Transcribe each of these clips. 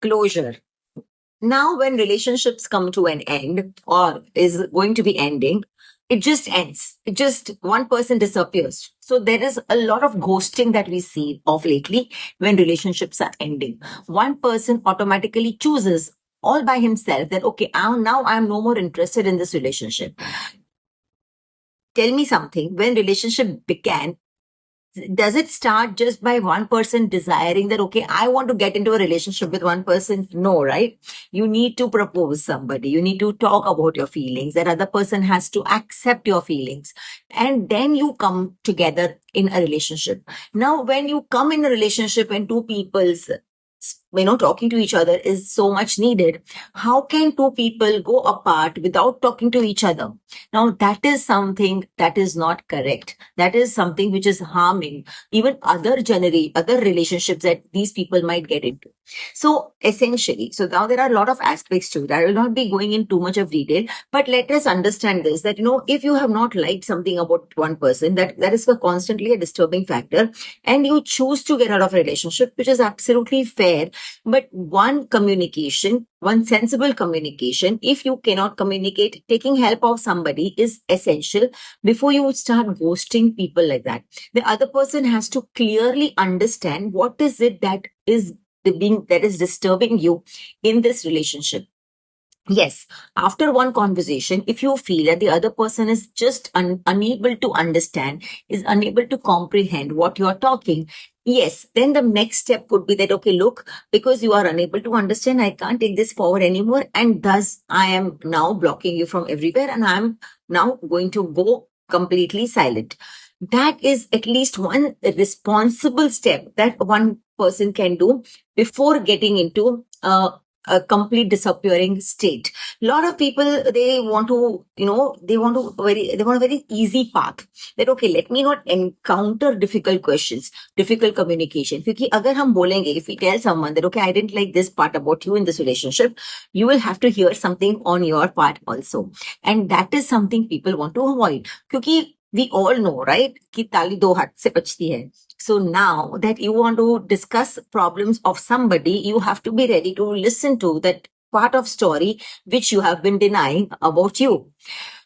Closure. Now, when relationships come to an end or is going to be ending, it just ends. It just one person disappears. So there is a lot of ghosting that we see of lately when relationships are ending. One person automatically chooses all by himself that, okay, now I'm no more interested in this relationship. Tell me something. When relationship began, does it start just by one person desiring that, okay, I want to get into a relationship with one person? No, right? You need to propose somebody, you need to talk about your feelings, that other person has to accept your feelings, and then you come together in a relationship. Now when you come in a relationship and two people's talking to each other is so much needed, how can two people go apart without talking to each other? Now that is something that is not correct. That is something which is harming even other relationships that these people might get into. So essentially, so now there are a lot of aspects to it. I will not be going in too much of detail, but let us understand this, that if you have not liked something about one person, that is constantly a disturbing factor, and you choose to get out of a relationship, which is absolutely fair. But one sensible communication, if you cannot communicate, taking help of somebody is essential before you start ghosting people like that. The other person has to clearly understand what is it that is disturbing you in this relationship. Yes, after one conversation, if you feel that the other person is just unable to understand, is unable to comprehend what you're talking, yes, then the next step could be that, okay, look, because you are unable to understand, I can't take this forward anymore. And thus, I am now blocking you from everywhere and I'm now going to go completely silent. That is at least one responsible step that one person can do before getting into a complete disappearing state. A lot of people, they want a very easy path, that okay, let me not encounter difficult questions, difficult communication. Because if we tell someone that, okay, I didn't like this part about you in this relationship, you will have to hear something on your part also. And that is something people want to avoid. Because we all know, right, कि ताली दो हाथ से बजती है. So now that you want to discuss problems of somebody, you have to be ready to listen to that part of story which you have been denying about you.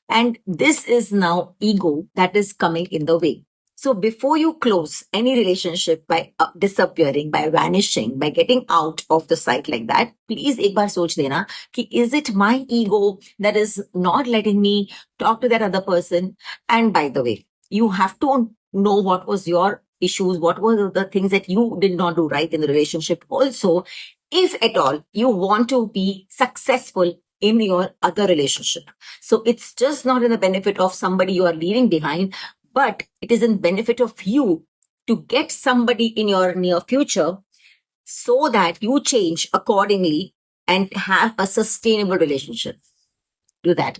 And this is now ego that is coming in the way. So before you close any relationship by disappearing, by vanishing, by getting out of the sight like that, please एक बार सोच लेना कि is it my ego that is not letting me talk to that other person? And by the way, you have to know what was your issues, what were the things that you did not do right in the relationship. Also, if at all you want to be successful in your other relationship. So it's just not in the benefit of somebody you are leaving behind, but it is in benefit of you to get somebody in your near future so that you change accordingly and have a sustainable relationship. Do that.